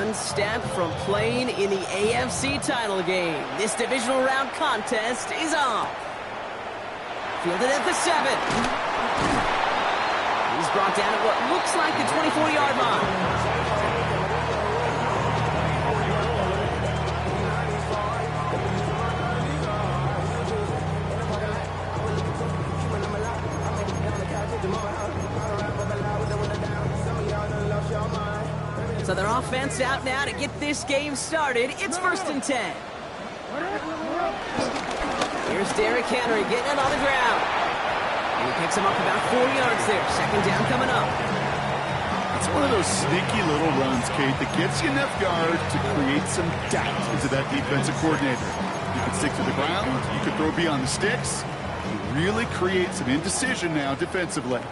one step from playing in the AFC title game. This divisional round contest is on. Fielded at the 7. He's brought down at what looks like the 24-yard line. So their offense out now to get this game started. It's 1st and 10. Here's Derrick Henry getting it on the ground. And he picks him up about 4 yards there. 2nd down coming up. It's one of those sneaky little runs, Kate, that gets you enough yards to create some doubt into that defensive coordinator. You can stick to the ground. You can throw beyond the sticks. You really create some indecision now defensively.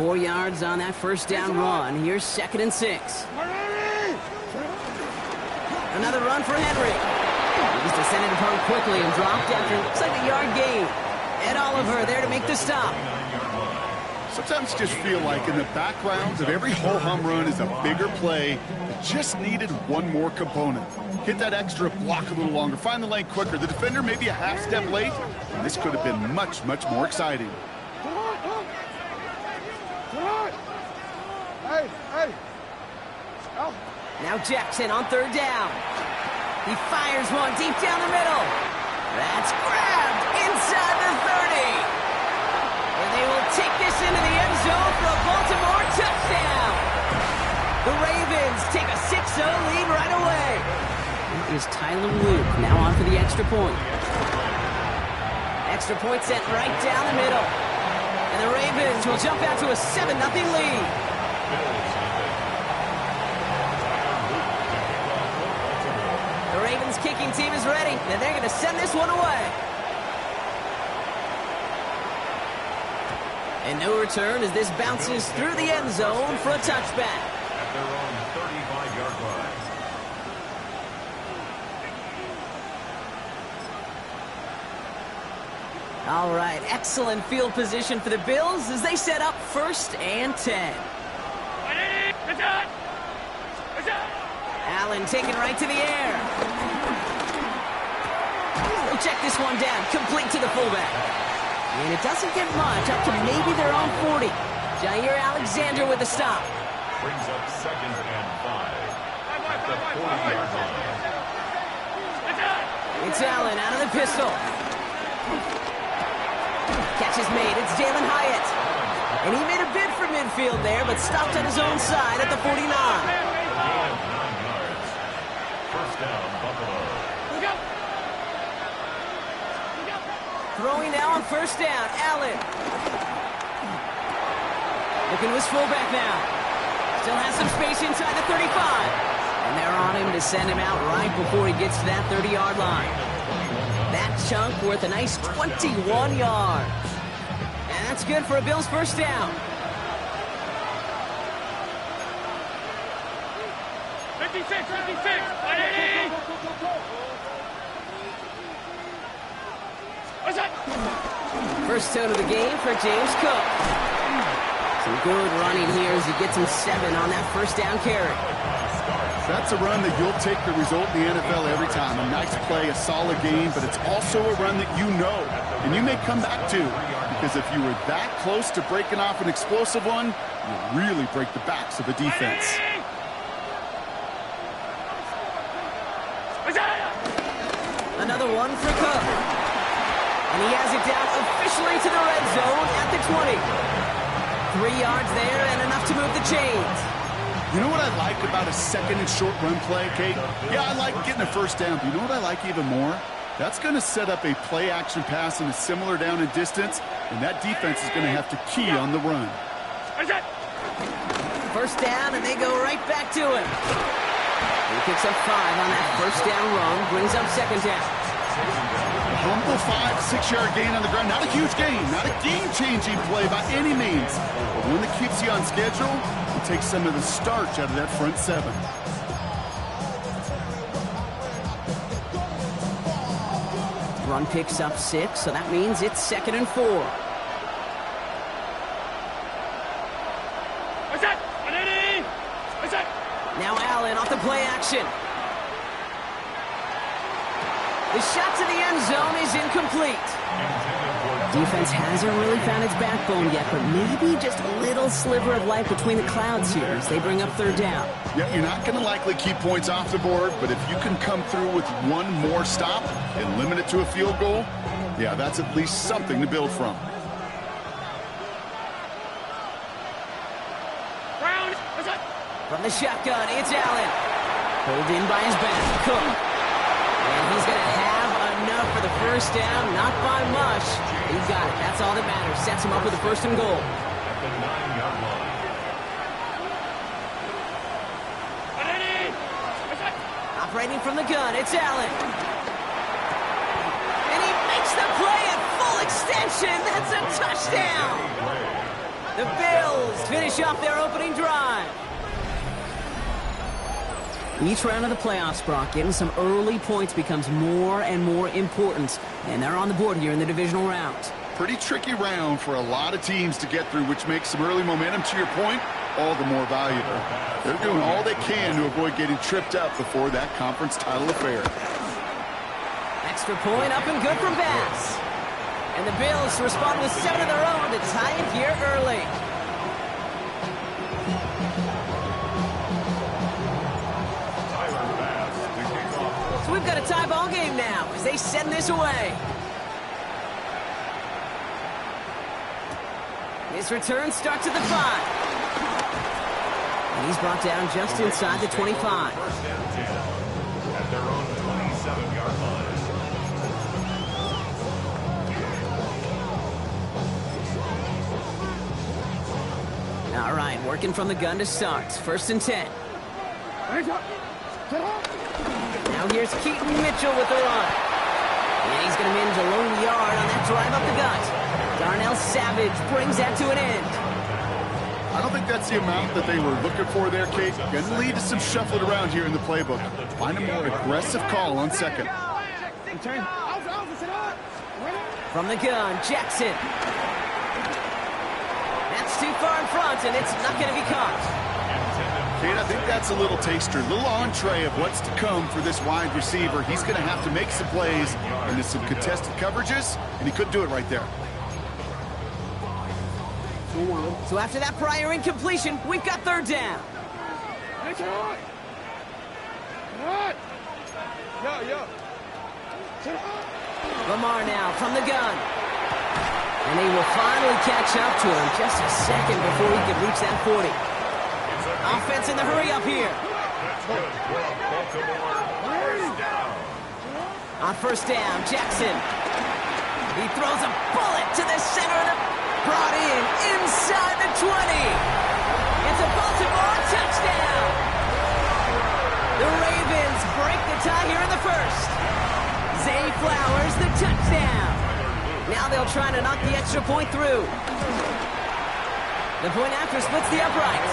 4 yards on that 1st down run. Here's 2nd and 6. Another run for Henry. He's descended upon quickly and dropped after looks like a yard gain. Ed Oliver there to make the stop. Sometimes you just feel like in the background of every ho-hum run is a bigger play that just needed one more component. Hit that extra block a little longer, find the lane quicker. The defender maybe a half step late, and this could have been much, much more exciting. Now Jackson on 3rd down. He fires one deep down the middle. That's grabbed inside the 30. And they will take this into the end zone for a Baltimore touchdown. The Ravens take a 6-0 lead right away. It is Tyler Luke now on for the extra point. Extra point sent right down the middle. And the Ravens will jump out to a 7-0 lead. The Ravens kicking team is ready, and they're going to send this one away. And no return as this bounces through the end zone for a touchback. At their own 35-yard line. All right, excellent field position for the Bills as they set up 1st and 10. Allen taken right to the air. We'll check this one down, complete to the fullback. And it doesn't get much, up to maybe their own 40. Jair Alexander with the stop. Brings up 2nd and 5 at the 40-yard line. It's Allen out of the pistol. Catch is made, it's Jalen Hyatt. And he made a bid for midfield there, but stopped on his own side at the 49. Gain of 9 yards. 1st down, Buffalo. Throwing now on 1st down, Allen. Looking to his fullback now. Still has some space inside the 35. And they're on him to send him out right before he gets to that 30-yard line. That chunk worth a nice 21 yards. And that's good for a Bills 1st down. 56. First tone of the game for James Cook. Some good running here as he gets him 7 on that 1st down carry. That's a run that you'll take the result in the NFL every time. A nice play, a solid game, but it's also a run that you know, and you may come back to. Because if you were that close to breaking off an explosive one, you really break the backs of the defense. Another one for Cook. And he has it down officially to the red zone at the 20. 3 yards there and enough to move the chains. You know what I like about a 2nd and short run play, Kate? Yeah, I like getting a 1st down, but you know what I like even more? That's going to set up a play-action pass in a similar down and distance, and that defense is going to have to key on the run. 1st down, and they go right back to him. He picks up 5 on that 1st down run, brings up 2nd down. Humble 5-6-yard gain on the ground. Not a huge gain, not a game-changing play by any means, but one that keeps you on schedule and takes some of the starch out of that front 7. Run picks up 6, so that means it's 2nd and 4. Now Allen off the play action. The shot to the end zone is incomplete. Defense hasn't really found its backbone yet, but maybe just a little sliver of light between the clouds here as they bring up third down. Yeah, you're not going to likely keep points off the board, but if you can come through with one more stop and limit it to a field goal, yeah, that's at least something to build from. From the shotgun, it's Allen. Pulled in by his back, Cook. And he's going to have enough for the first down, not by much. He got it. That's all that matters. Sets him up with a first and goal. At the 9-yard line. Operating from the gun, it's Allen. And he makes the play at full extension. That's a touchdown. The Bills finish off their opening drive. Each round of the playoffs, Brock, getting some early points becomes more and more important. And they're on the board here in the divisional round. Pretty tricky round for a lot of teams to get through, which makes some early momentum, to your point, all the more valuable. They're doing all they can to avoid getting tripped up before that conference title affair. Extra point up and good from Bass. And the Bills respond with 7 of their own to tie it here early. So we've got a tie ball game now as they send this away. His return starts at the 5. And he's brought down just inside the 25. First and 10 at their own 27-yard line. All right, working from the gun to start. First and 10. Now here's Keaton Mitchell with the run. And he's going to manage a lone yard on that drive up the gut. Darnell Savage brings that to an end. I don't think that's the amount that they were looking for there, Kate. Going to lead to some shuffling around here in the playbook. Find a more aggressive call on second. From the gun, Jackson. That's too far in front, and it's not going to be caught. Kate, I think that's a little taster, a little entree of what's to come for this wide receiver. He's going to have to make some plays into some contested coverages, and he couldn't do it right there. So after that prior incompletion, we've got third down. Lamar now from the gun. And they will finally catch up to him just a second before he could reach that 40. Offense in the hurry up here. On first down, Jackson. He throws a bullet to the center of the... Brought in inside the 20. It's a Baltimore touchdown. The Ravens break the tie here in the first. Zay Flowers, the touchdown. Now they'll try to knock the extra point through. The point after splits the uprights.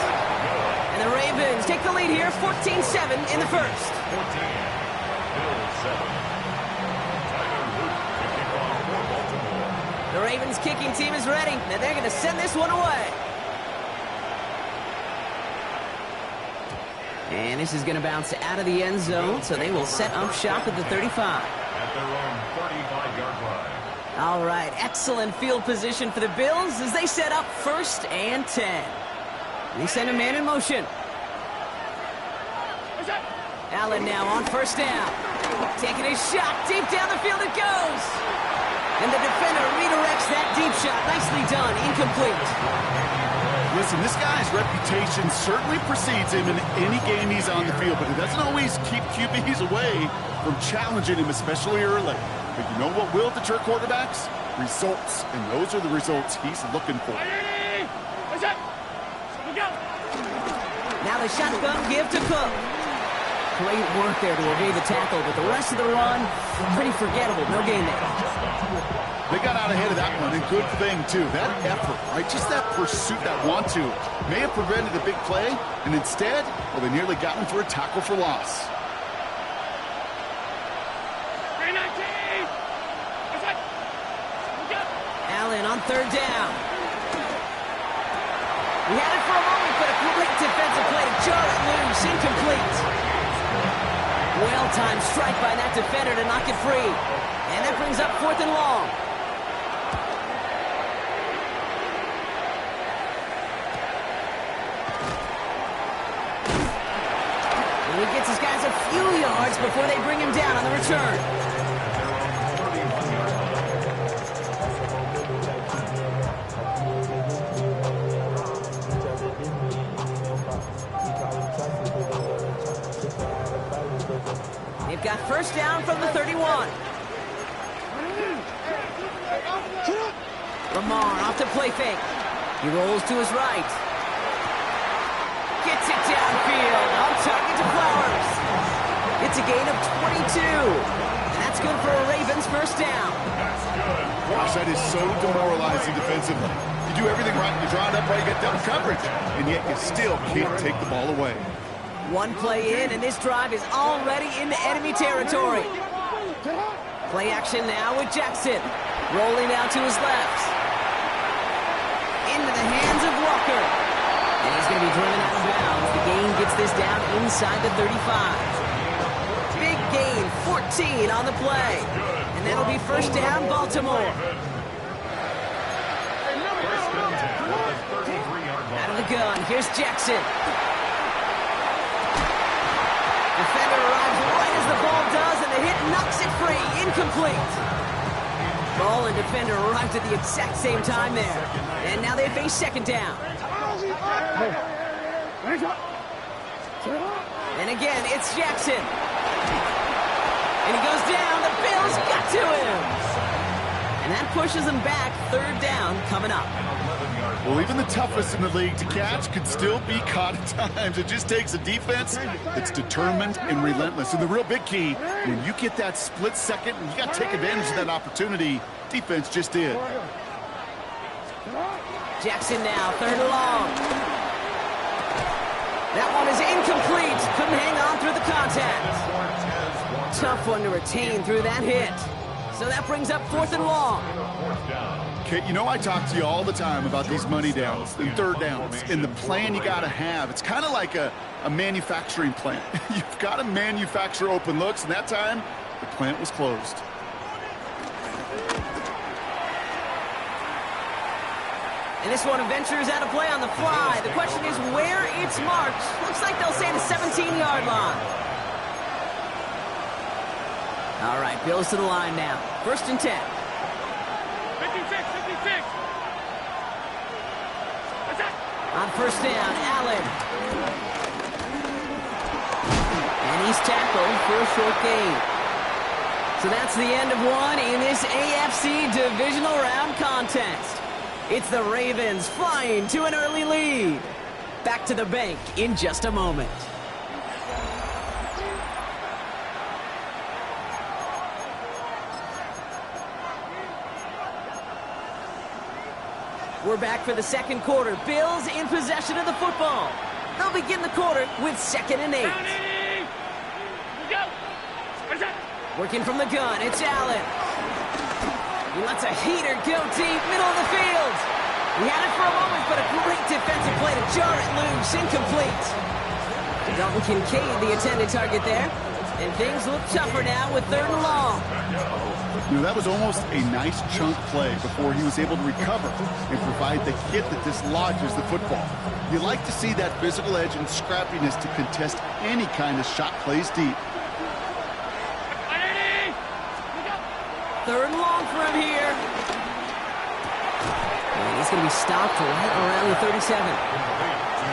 And the Ravens take the lead here, 14-7 in the first. 14, Bills 7. The Ravens kicking team is ready, and they're going to send this one away. And this is going to bounce out of the end zone, so they will set up shop at the 35. At their own 35-yard line. All right, excellent field position for the Bills as they set up first and 10. They send a man in motion. Allen now on first down. Taking his shot, deep down the field it goes. And the defender redirects that deep shot. Nicely done, incomplete. Listen, this guy's reputation certainly precedes him in any game he's on the field, but it doesn't always keep QBs away from challenging him, especially early. But you know what will deter quarterbacks? Results, and those are the results he's looking for. Now the shotgun give to Cook. Great work there to evade the tackle, but the rest of the run, pretty forgettable. No gain there. They got out ahead of that one, and good thing, too. That effort, right? Just that pursuit, that want-to, may have prevented a big play, and instead, well, they nearly got him for a tackle for loss. Allen on third down. We had it for a moment, but a great defensive play to jar it loose. incomplete. Well-timed strike by that defender to knock it free. And that brings up 4th and long. And he gets his guys a few yards before they bring him down on the return. They've got first down from the 31. Lamar off to play fake. He rolls to his right. Gets it downfield. On target to Flowers. It's a gain of 22. And that's good for a Ravens first down. Gosh, that is so demoralizing defensively. You do everything right, you draw it up right, you get double coverage, and yet you still can't take the ball away. One play in, and this drive is already into enemy territory. Play action now with Jackson. Rolling out to his left. Into the hands of Walker. And he's going to be driven out of bounds. The gain gets this down inside the 35. Big gain, 14 on the play. And that'll be first down, Baltimore. Out of the gun, here's Jackson. Defender arrives right as the ball does, and the hit knocks it free. Incomplete. Ball and defender arrived at the exact same time there. And now they face second down. And again, it's Jackson. And he goes down. The Bills got to him. And that pushes them back. Third down coming up. Well, even the toughest in the league to catch could still be caught at times. It just takes a defense that's determined and relentless. And the real big key, when you get that split second, you got to take advantage of that opportunity. Defense just did. Jackson now, 3rd and long. That one is incomplete. Couldn't hang on through the contact. Tough one to retain through that hit. So that brings up 4th and long. Okay, you know I talk to you all the time about these money downs and third downs and the plan you got to have. It's kind of like a manufacturing plant. You've got to manufacture open looks, and that time, the plant was closed. And this one ventures out of play on the fly. The question is where it's marked. Looks like they'll say the 17-yard line. All right, Bills to the line now. 1st and 10. 56. That's it. On first down, Allen. And he's tackled for a short gain. So that's the end of one in this AFC divisional round contest. It's the Ravens flying to an early lead. Back to the bank in just a moment. We're back for the second quarter. Bills in possession of the football. They'll begin the quarter with 2nd and 8. Working from the gun, it's Allen. He lets a heater go deep, middle of the field. He had it for a moment, but a great defensive play to jar it loose, incomplete. Dalton Kincaid, the intended target there. And things look tougher now with 3rd and long. You know, that was almost a nice chunk play before he was able to recover and provide the hit that dislodges the football. You like to see that physical edge and scrappiness to contest any kind of shot plays deep. 3rd and long for him here. And he's going to be stopped right around the 37.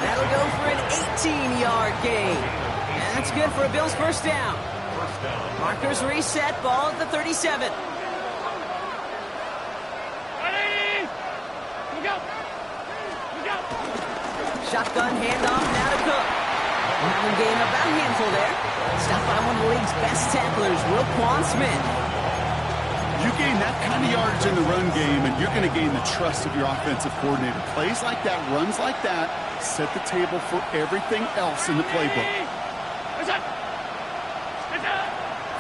That'll go for an 18-yard gain. And that's good for a Bills first down. Markers reset, ball at the 37. Shotgun handoff now to Cook. Having gained about a handful there. Stopped by one of the league's best tacklers, Roquan Smith. You gain that kind of yardage in the run game, and you're going to gain the trust of your offensive coordinator. Plays like that, runs like that, set the table for everything else in the playbook.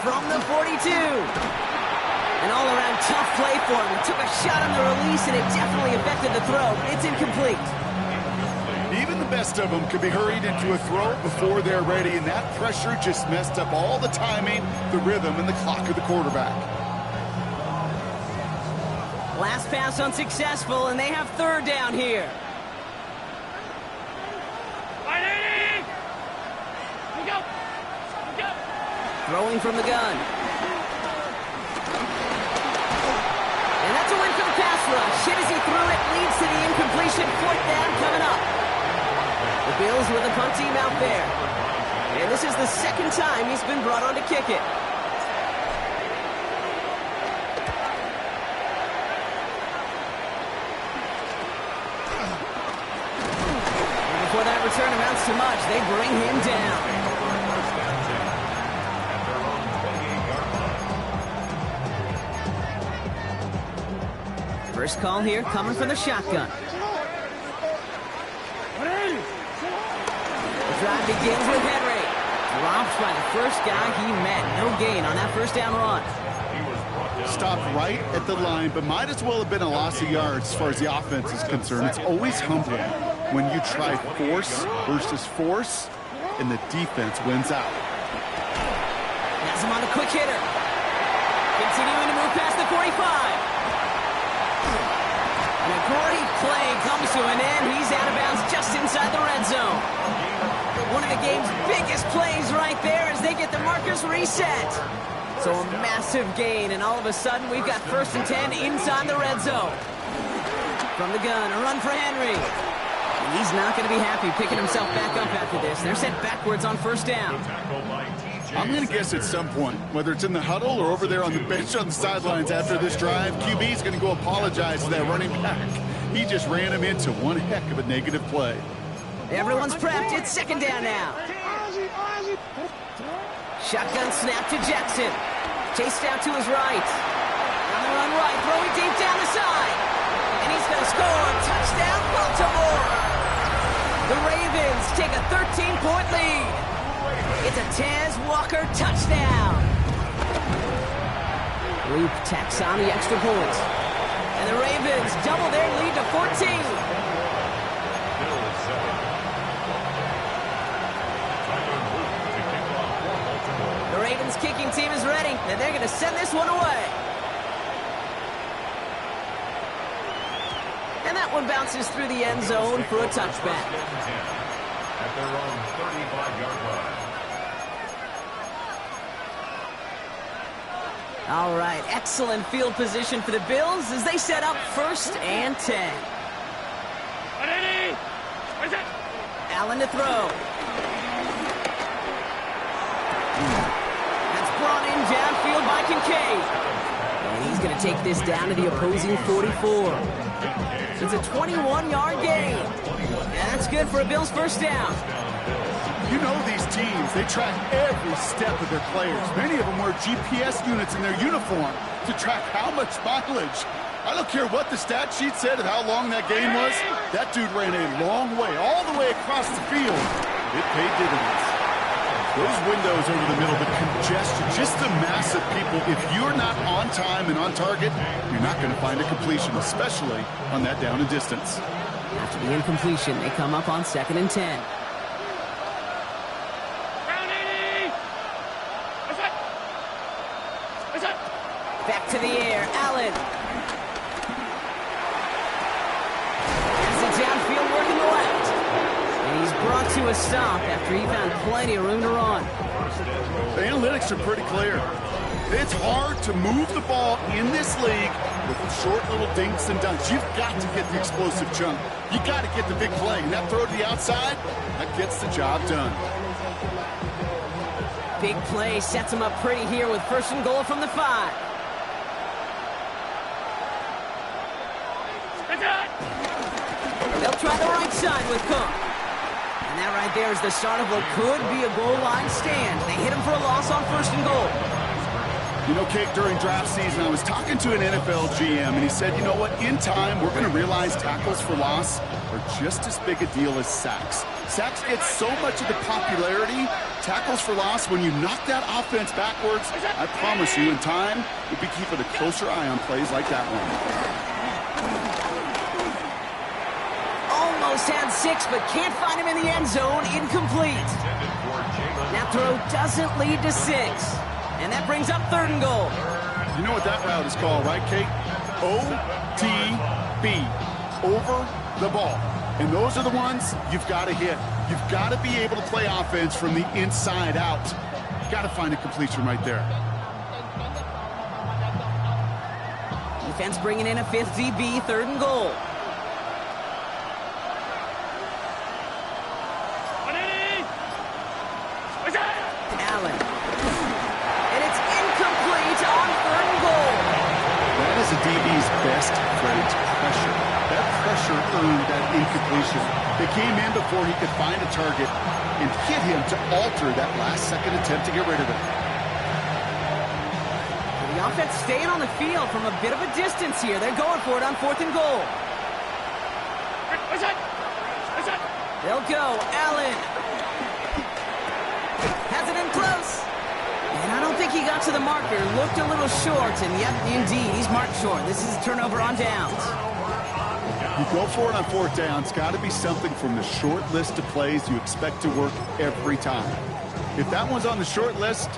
From the 42. An all-around tough play for him. He took a shot on the release, and it definitely affected the throw. It's incomplete. Even the best of them could be hurried into a throw before they're ready, and that pressure just messed up all the timing, the rhythm, and the clock of the quarterback. Last pass unsuccessful, and they have third down here. Throwing from the gun. And that's a win for the pass rush. Hit as he threw it, leads to the incompletion. Fourth down coming up. The Bills with a punt team out there. And this is the second time he's been brought on to kick it. And before that return amounts to much, they bring him down. First call here coming from the shotgun. The drive begins with Henry. Dropped by the first guy he met. No gain on that first down run. Stopped right at the line, but might as well have been a loss of yards as far as the offense is concerned. It's always humbling when you try force versus force, and the defense wins out. Has him on a quick hitter. Continuing to move past the 45. And a great play comes to an end. He's out of bounds just inside the red zone. One of the game's biggest plays right there as they get the markers reset. So a massive gain, and all of a sudden we've got 1st and 10 inside the red zone. From the gun, a run for Henry. And he's not going to be happy picking himself back up after this. They're sent backwards on first down. I'm going to guess at some point, whether it's in the huddle or over there on the bench on the sidelines after this drive, QB's going to go apologize to that running back. He just ran him into one heck of a negative play. Everyone's prepped. It's second down now. Shotgun snap to Jackson. Chased out to his right. On the run right, throwing deep down the side. And he's going to score. Touchdown, Baltimore. The Ravens take a 13-point lead. It's a Taz Walker touchdown. Luke tacks on the extra point. And the Ravens double their lead to 14. The Ravens kicking team is ready, and they're going to send this one away. And that one bounces through the end zone for a touchback. At their own 35-yard line. All right, excellent field position for the Bills as they set up 1st and 10. Allen to throw. That's brought in downfield by Kincaid. And he's going to take this down to the opposing 44. It's a 21-yard gain. And that's good for a Bills first down. You know these teams, they track every step of their players. Many of them wear GPS units in their uniform to track how much mileage. I don't care what the stat sheet said and how long that game was. That dude ran a long way, all the way across the field. It paid dividends. Those windows over the middle, the congestion, just the mass of people. If you're not on time and on target, you're not going to find a completion, especially on that down and distance. After the incompletion, they come up on 2nd and 10. Back to the air, Allen. Has it downfield working the left. And he's brought to a stop after he found plenty of room to run. The analytics are pretty clear. It's hard to move the ball in this league with short little dinks and dunks. You've got to get the explosive chunk. You got to get the big play. And that throw to the outside, that gets the job done. Big play sets him up pretty here with 1st and goal from the 5. They'll try the right side with Cook. And that right there is the start of what could be a goal line stand. They hit him for a loss on 1st and goal. You know, Kate, during draft season, I was talking to an NFL GM, and he said, you know what, in time, we're going to realize tackles for loss are just as big a deal as sacks. Sacks get so much of the popularity. Tackles for loss, when you knock that offense backwards, I promise you, in time, we'll be keeping a closer eye on plays like that one. almost had 6, but can't find him in the end zone. Incomplete. That throw doesn't lead to 6. And that brings up 3rd and goal. You know what that route is called, right, Kate? OTB, over the ball. And those are the ones you've got to hit. You've got to be able to play offense from the inside out. You've got to find a completion right there. Defense bringing in a 5th DB, 3rd and goal. Allen. And it's incomplete on 3rd and goal. That is a DB's best friend, pressure. That pressure earned that incompletion. They came in before he could find a target and hit him to alter that last-second attempt to get rid of it. The offense staying on the field from a bit of a distance here. They're going for it on 4th and goal. They'll go. Allen. Has it in close. And I don't think he got to the marker. Looked a little short. And yep, indeed, he's marked short. This is a turnover on downs. You go for it on 4th down. It's got to be something from the short list of plays you expect to work every time. If that one's on the short list,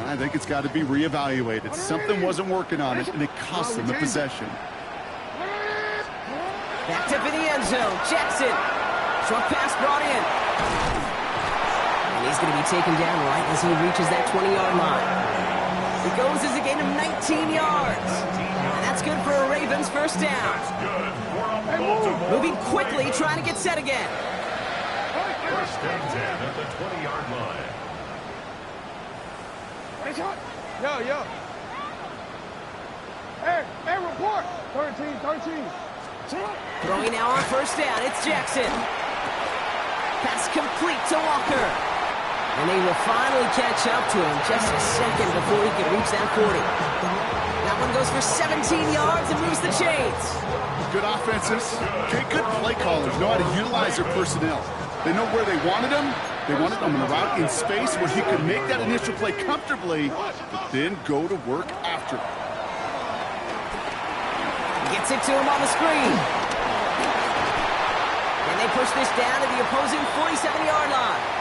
I think it's got to be reevaluated. Something wasn't working on it, and it cost them the possession. Backed up in the end zone. Jackson. Short pass brought in. And he's going to be taken down right as he reaches that 20-yard line. It goes as a gain of 19 yards. And that's good for a Ravens 1st down. Moving quickly, trying to get set again. 1st and 10 at the 20-yard line. Yo. Hey, report. 13. Throwing now on 1st down. It's Jackson. Pass complete to Walker. And they will finally catch up to him just a second before he can reach that 40. That one goes for 17 yards and moves the chains. Good offenses. Okay, good play callers know how to utilize their personnel. They know where they wanted them. They wanted them in a route in space where he could make that initial play comfortably, but then go to work after. Gets it to him on the screen. And they push this down to the opposing 47-yard line.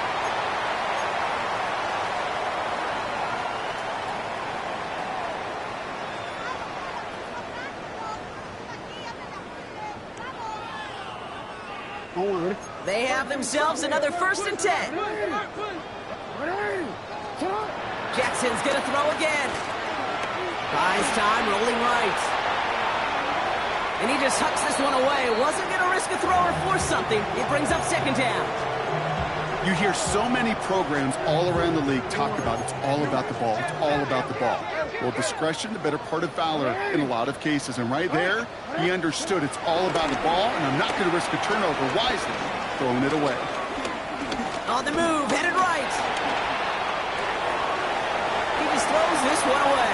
They have themselves another 1st and 10. Jackson's going to throw again. Buys time, rolling right. And he just hucks this one away. Wasn't going to risk a throw or force something. It brings up 2nd down. You hear so many programs all around the league talk about it's all about the ball. It's all about the ball. Well, discretion, the better part of valor in a lot of cases. And right there, he understood it's all about the ball, and I'm not going to risk a turnover wisely, throwing it away. On the move, headed right. He just throws this one away.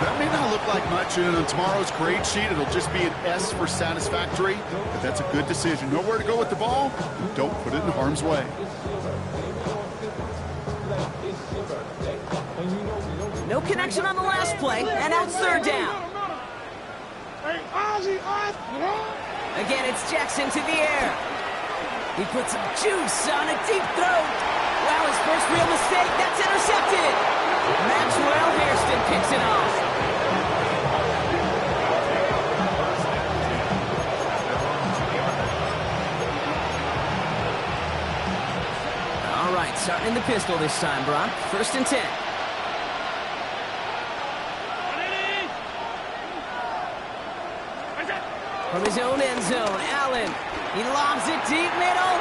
That may not look like much, and on tomorrow's grade sheet, it'll just be an S for satisfactory, but that's a good decision. Know where to go with the ball, and don't put it in harm's way. No connection on the last play, and now it's 3rd down. Again, it's Jackson to the air. He puts some juice on a deep throw. Wow, his first real mistake. That's intercepted. Maxwell Hairston picks it off. All right, starting in the pistol this time, Brock. 1st and 10. From his own end zone, Allen. He lobs it deep middle.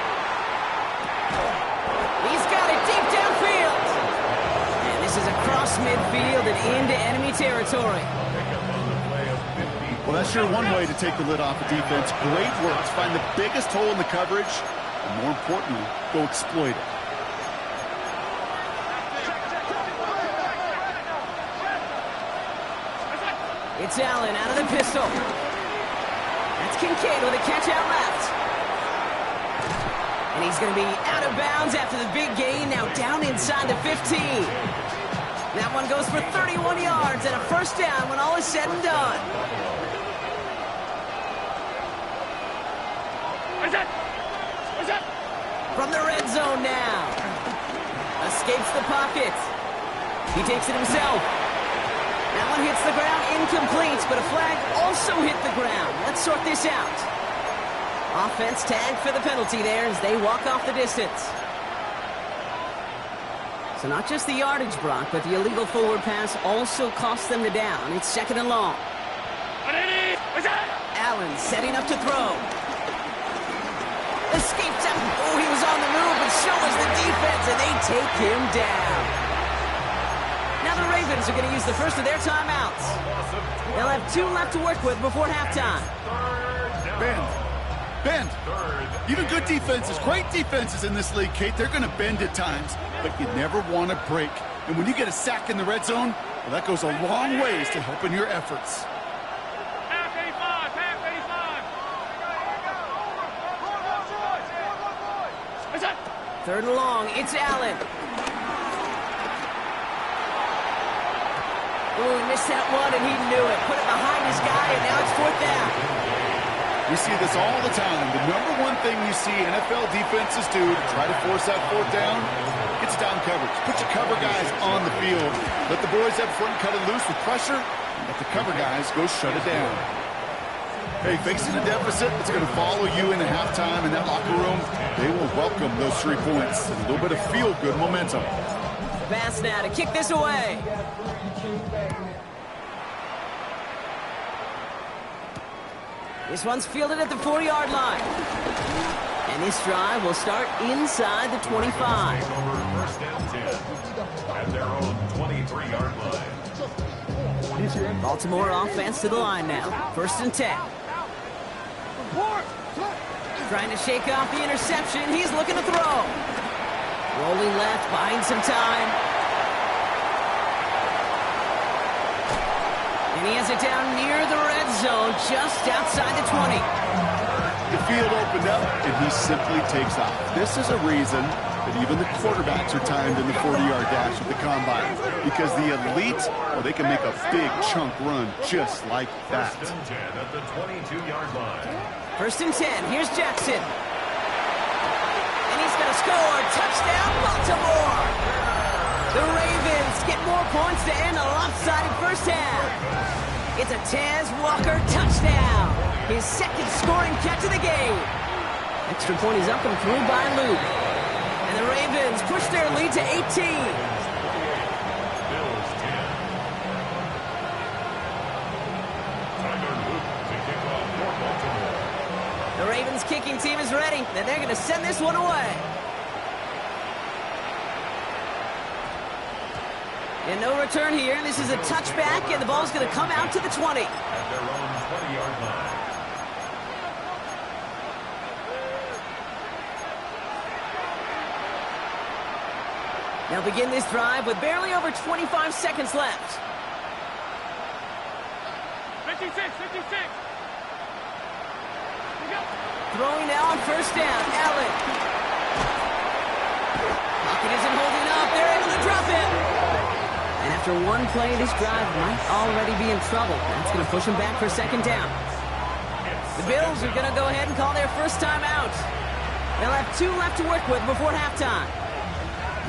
He's got it deep downfield. And this is across midfield and into enemy territory. Well, that's sure one way to take the lid off a defense. Great work to find the biggest hole in the coverage, and more importantly, go exploit it. It's Allen out of the pistol. That's Kincaid with a catch out left. And he's going to be out of bounds after the big gain, now down inside the 15. That one goes for 31 yards and a 1st down when all is said and done. from the red zone now. Escapes the pocket. He takes it himself. That one hits the ground, incomplete, but a flag also hit the ground. Let's sort this out. Offense tagged for the penalty there as they walk off the distance. So not just the yardage, Brock, but the illegal forward pass also cost them the down. It's 2nd and long. Allen setting up to throw. Escapes out. Oh, he was on the move, but so was the defense, and they take him down. Now the Ravens are going to use the first of their timeouts. They'll have 2 left to work with before halftime. Bend. Even good defenses, great defenses in this league, Kate, they're going to bend at times, but you never want to break. And when you get a sack in the red zone, well, that goes a long ways to helping your efforts. Half 85, half 85. 3rd and long, it's Allen. Oh, he missed that one, and he knew it. Put it behind his guy, and now it's 4th down. We see this all the time. The number one thing you see NFL defenses do to try to force that 4th down, it's down coverage. Put your cover guys on the field. Let the boys up front cut it loose with pressure, and let the cover guys go shut it down. Hey, facing a deficit, it's going to follow you into halftime in that locker room. They will welcome those 3 points. A little bit of feel-good momentum. Pass now to kick this away. This one's fielded at the 40-yard line. And this drive will start inside the 25. First and 10 at their own 23-yard line. Baltimore offense to the line now. 1st and 10. Trying to shake off the interception. He's looking to throw. Rolling left, buying some time. And he has it down near the red zone, just outside the 20. The field opened up, and he simply takes off. This is a reason that even the quarterbacks are timed in the 40-yard dash at the combine, because the elite, well, they can make a big chunk run just like that. First and 10 at the 22-yard line. 1st and 10. Here's Jackson. And he's going to score. Touchdown, Baltimore. The Ravens get more points to end a lopsided first half. It's a Taz Walker touchdown. His 2nd scoring catch of the game. Extra point is up and through by Luke. And the Ravens push their lead to 18. Bills 10. Tyler Luke to kick off for Baltimore. The Ravens kicking team is ready, and they're going to send this one away. And no return here. This is a touchback, and the ball's going to come out to the 20. At their own 20-yard line. They'll begin this drive with barely over 25 seconds left. 56, 56. Throwing now on 1st down. Allen. Pocket isn't holding up. They're able to drop it. And after one play, this drive might already be in trouble. That's going to push them back for 2nd down. The Bills are going to go ahead and call their first timeout. They'll have 2 left to work with before halftime.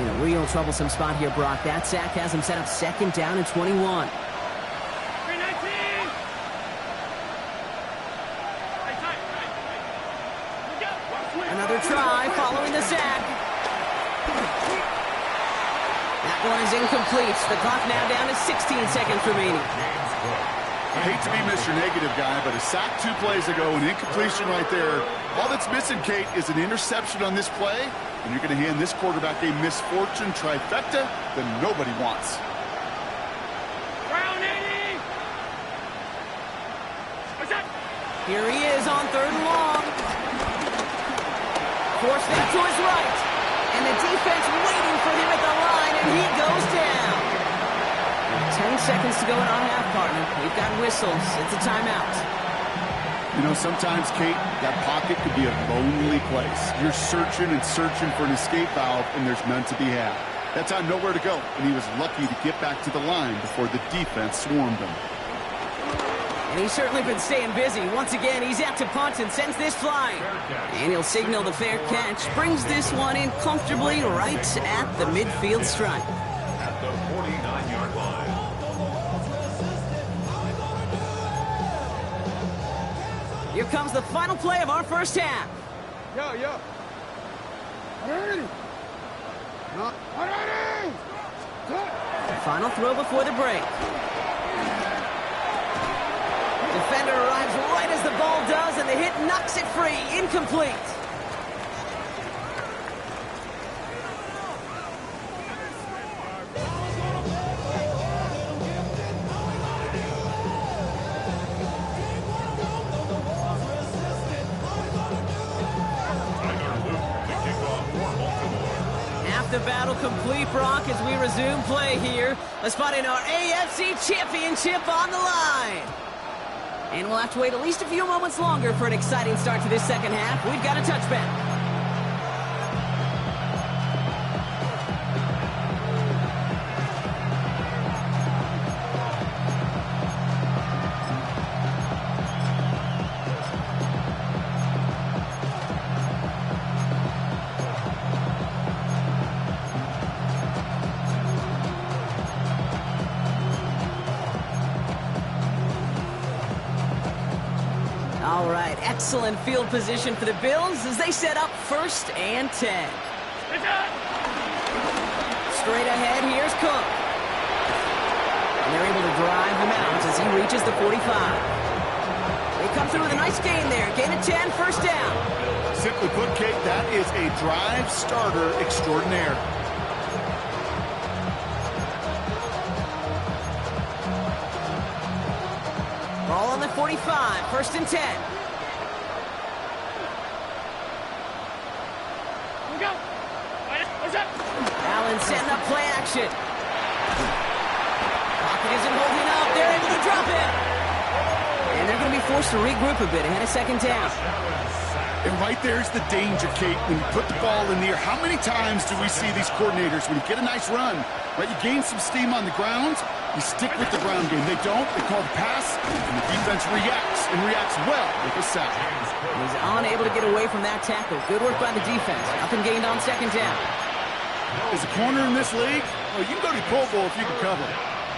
In a real troublesome spot here, Brock. That sack has him set up 2nd down and 21. 319. Another try following the sack. That one is incomplete. The clock now down to 16 seconds remaining. I hate to be Mr. Negative guy, but a sack 2 plays ago, an incompletion right there. All that's missing, Kate, is an interception on this play, and you're going to hand this quarterback a misfortune trifecta that nobody wants. Brown 80. What's that? Here he is on 3rd and long. Forced out to his right. And the defense waiting for him at the line, and he goes down. 10 seconds to go in our half, partner. We've got whistles. It's a timeout. You know, sometimes, Kate, that pocket could be a lonely place. You're searching and searching for an escape valve, and there's none to be had. That time, nowhere to go, and he was lucky to get back to the line before the defense swarmed him. And he's certainly been staying busy. Once again, he's out to punt and sends this flying. And he'll signal the fair catch. Brings this one in comfortably right at the midfield stripe. At the 49-yard line. Here comes the final play of our first half. Yo. Ready. Ready. Final throw before the break. Defender arrives right as the ball does, and the hit knocks it free. Incomplete. The battle complete, Brock, as we resume play here. Let's spot in our AFC Championship on the line. And we'll have to wait at least a few moments longer for an exciting start to this second half. We've got a touchback. All right, excellent field position for the Bills as they set up 1st and 10. Straight ahead, here's Cook. And they're able to drive him out as he reaches the 45. They come through with a nice gain there. Gain of 10, 1st down. Simply put, Kate, that is a drive starter extraordinaire. Ball on the 45, 1st and 10. Go. What's up? Allen setting up play action. Pocket isn't holding up. They're able to drop it. And they're going to be forced to regroup a bit ahead of 2nd down. And right there's the danger, Kate, when you put the ball in the air. How many times do we see these coordinators, when you get a nice run, right, you gain some steam on the ground, you stick with the ground game. They don't. They call the pass, and the defense reacts, and reacts well with a sack. He's unable to get away from that tackle. Good work by the defense. Up and gained on 2nd down. As a corner in this league, well, you can go to the Pro Bowl if you can cover.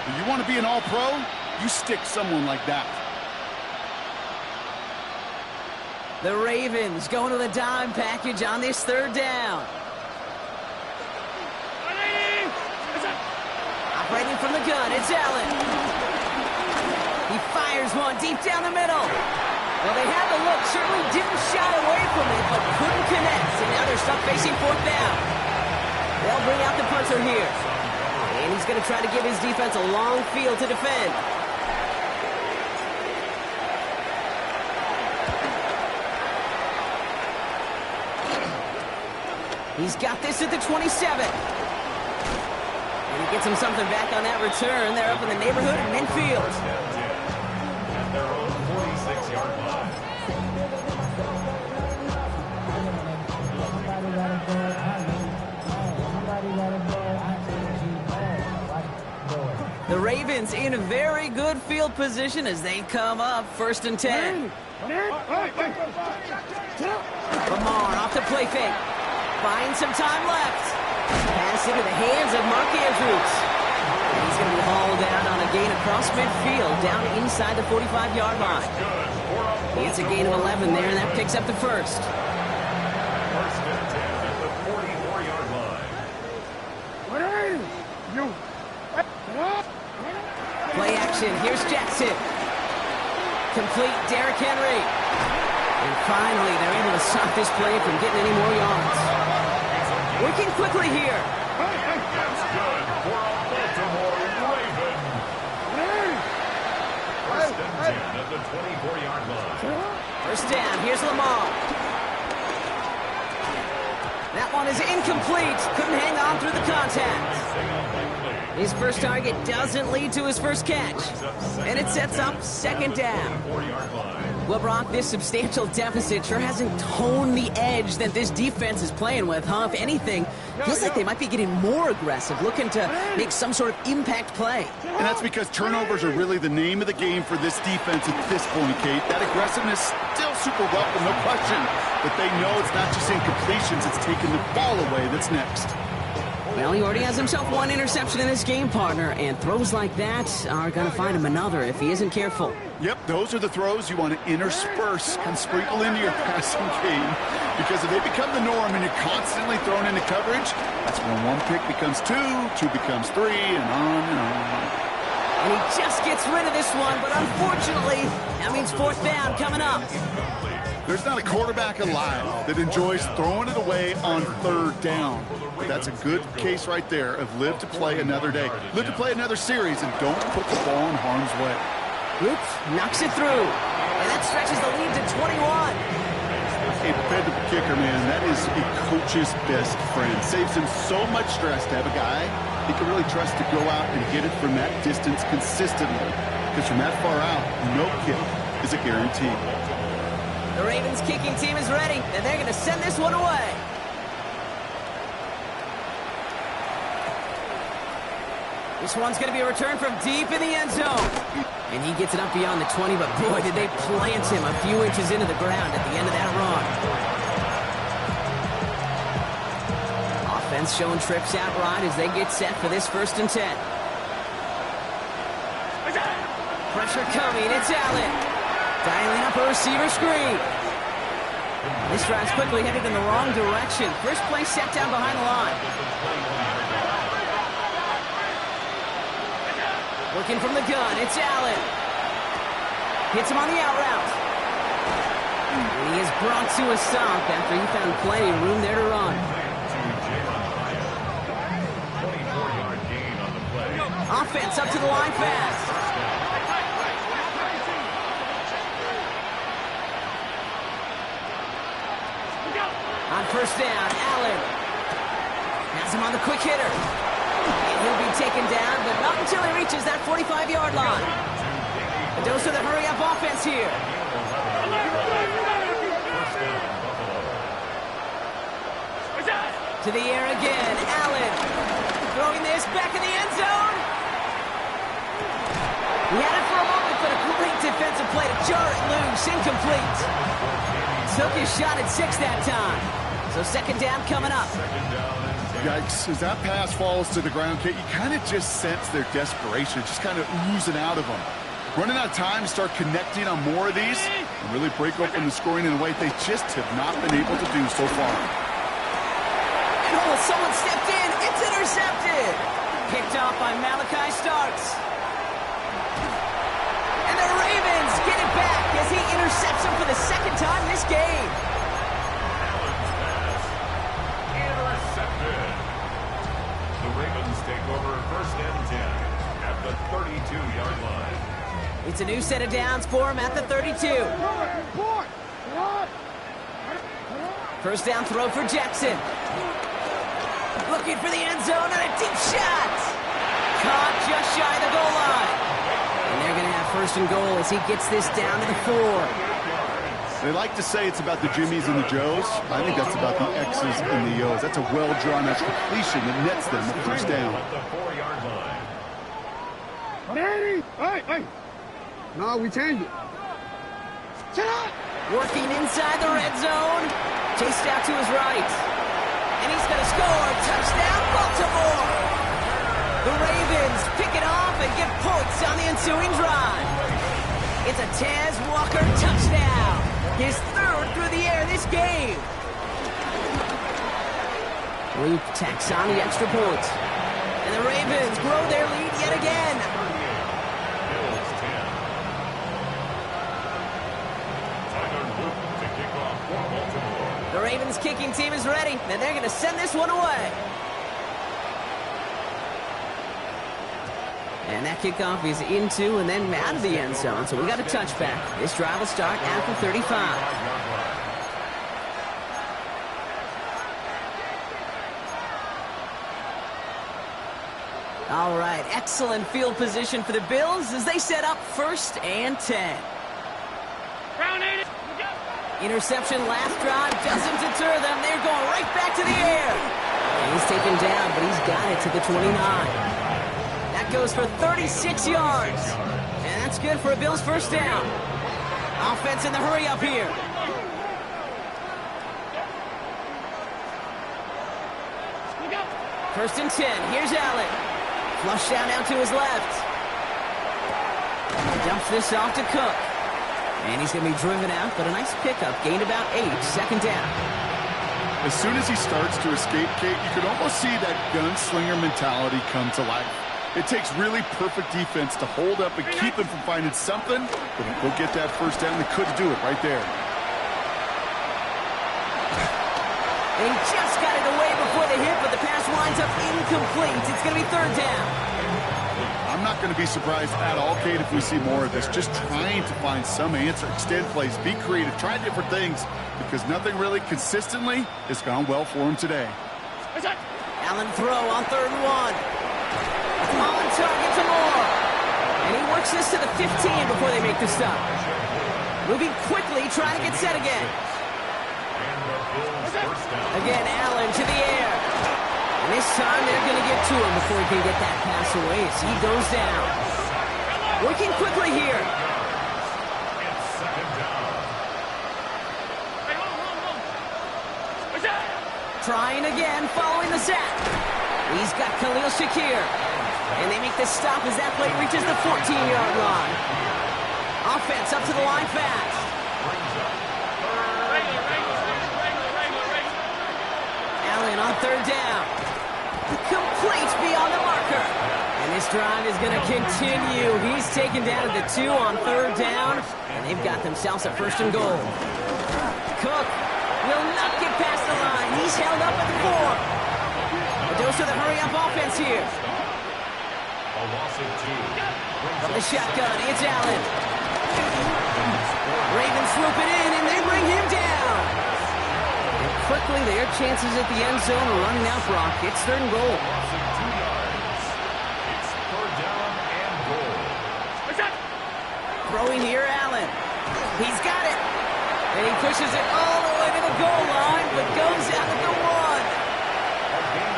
If you want to be an all-pro, you stick someone like that. The Ravens going to the dime package on this 3rd down. Operating from the gun, it's Allen. He fires one deep down the middle. Well, they had the look, certainly didn't shy away from it, but couldn't connect. And now they're stuck facing 4th down. They'll bring out the punter here. And he's going to try to give his defense a long field to defend. He's got this at the 27. And he gets him something back on that return. They're up in the neighborhood of midfield. At their own 46-yard line. The Ravens in a very good field position as they come up 1st and 10. Lamar off the play fake. Finds some time left. Pass into the hands of Mark Andrews. And he's going to be hauled down on a gain across midfield, down inside the 45-yard line. He gets a gain of 11 there, and that picks up the 1st. 1st and 10 at the 44-yard line. Play action. Here's Jackson. Complete Derrick Henry. And finally, they're able to stop this play from getting any more yards. Working quickly here. That's good for a Baltimore Raven. 1st and 10 at the 24-yard line. 1st down. Here's Lamar. That one is incomplete. Couldn't hang on through the contact. His first target doesn't lead to his first catch. And it sets up 2nd down. 4-yard line. Well, Brock, this substantial deficit sure hasn't toned the edge that this defense is playing with, huh? If anything, feels like they might be getting more aggressive, looking to make some sort of impact play. And that's because turnovers are really the name of the game for this defense at this point, Kate. That aggressiveness still super welcome, no question. But they know it's not just incompletions, it's taking the ball away that's next. Well, he already has himself one interception in this game, partner, and throws like that are going to find him another if he isn't careful. Yep, those are the throws you want to intersperse and sprinkle into your passing game. Because if they become the norm and you're constantly thrown into coverage, that's when one pick becomes two becomes three, and on and on. And he just gets rid of this one, but unfortunately, that means fourth down coming up. There's not a quarterback alive that enjoys throwing it away on third down. But that's a good case right there of live to play another day. Live to play another series and don't put the ball in harm's way. Oops, knocks it through. And that stretches the lead to 21. A dependable kicker, man, that is a coach's best friend. Saves him so much stress to have a guy he can really trust to go out and get it from that distance consistently. Because from that far out, no kick is a guarantee. The Ravens kicking team is ready, and they're going to send this one away. This one's going to be a return from deep in the end zone. And he gets it up beyond the 20, but boy, did they plant him a few inches into the ground at the end of that run. Offense showing trips out right as they get set for this 1st and 10. Pressure coming, it's Allen. Dialing up a receiver screen. This drive's quickly headed in the wrong direction. First play set down behind the line. Working from the gun, it's Allen. Hits him on the out route. And he is brought to a stop after he found plenty of room there to run. 24-yard gain on the play. Offense up to the line fast. On first down, Allen has him on the quick hitter. And he'll be taken down, but not until he reaches that 45-yard line. A dose of the hurry-up offense here. To the air again, Allen throwing this back in the end zone. He had it for a moment, but a great defensive play to jar it loose, incomplete. Took his shot at 6 that time. So 2nd down coming up. Yikes, as that pass falls to the ground, Kate, you kind of just sense their desperation, just kind of oozing out of them. Running out of time to start connecting on more of these and really break open the scoring in a way they just have not been able to do so far. And oh, someone stepped in. It's intercepted. Picked off by Malachi Starks. And the Ravens get it back as he intercepts him for the 2nd time this game. The Ravens take over 1st and 10 at the 32-yard line. It's a new set of downs for him at the 32. First down throw for Jackson. Looking for the end zone and a deep shot. Caught just shy of the goal line. And they're going to have 1st and goal as he gets this down to the 4. They like to say it's about the Jimmies and the Joes. I think that's about the X's and the O's. That's a well-drawn-out completion that nets them the 1st down. At the 4-yard line. Hey! No, we changed it. Shut up! Working inside the red zone. Chased out to his right. And he's going to score. Touchdown, Baltimore! The Ravens pick it off and get points on the ensuing drive. It's a Tez Walker touchdown. His 3rd through the air this game. Luke tacks on the extra point. And the Ravens grow their lead yet again. Bills 10. Tyler Luke to kick off for Baltimore. The Ravens kicking team is ready, and they're going to send this one away. And that kickoff is into and then out of the end zone. So we got a touchback. This drive will start at the 35. All right, excellent field position for the Bills as they set up 1st and 10. Round Interception last drive doesn't deter them. They're going right back to the air. And he's taken down, but he's got it to the 29. That goes for 36 yards. And that's good for a Bills first down. Offense in the hurry up here. First and 10. Here's Allen. Flush down to his left. Dumps this off to Cook. And he's going to be driven out, but a nice pickup. Gained about 8. Second down. As soon as he starts to escape, Kate, you can almost see that gunslinger mentality come to life. It takes really perfect defense to hold up and keep him from finding something, but he'll get that first down. They could do it right there. He just got it away before the hit, but the pass winds up incomplete. It's going to be third down. I'm not going to be surprised at all, Kate, if we see more of this. Just trying to find some answer, extend plays, be creative, try different things, because nothing really consistently has gone well for him today. Allen throw on 3rd and 1. On target to Moore. And he works this to the 15 before they make the stop. Moving quickly, trying to get set again. Again, Allen to the air. And this time they're going to get to him before he can get that pass away as he goes down. Working quickly here. Trying again, following the sack. He's got Khalil Shakir. And they make the stop as that play reaches the 14-yard line. Offense up to the line fast. Allen on 3rd down. Complete beyond the marker. And this drive is going to continue. He's taken down at the 2 on 3rd down. And they've got themselves a 1st and goal. Cook will not get past the line. He's held up at the 4. A dose of the hurry-up offense here. From the shotgun, it's Allen. Ravens swoop it in, and they bring him down. And quickly, their chances at the end zone are running out, Brock. It's 3rd and goal. It's 3rd down and goal. Throwing here, Allen. He's got it. And he pushes it all the way to the goal line, but goes out at the 1.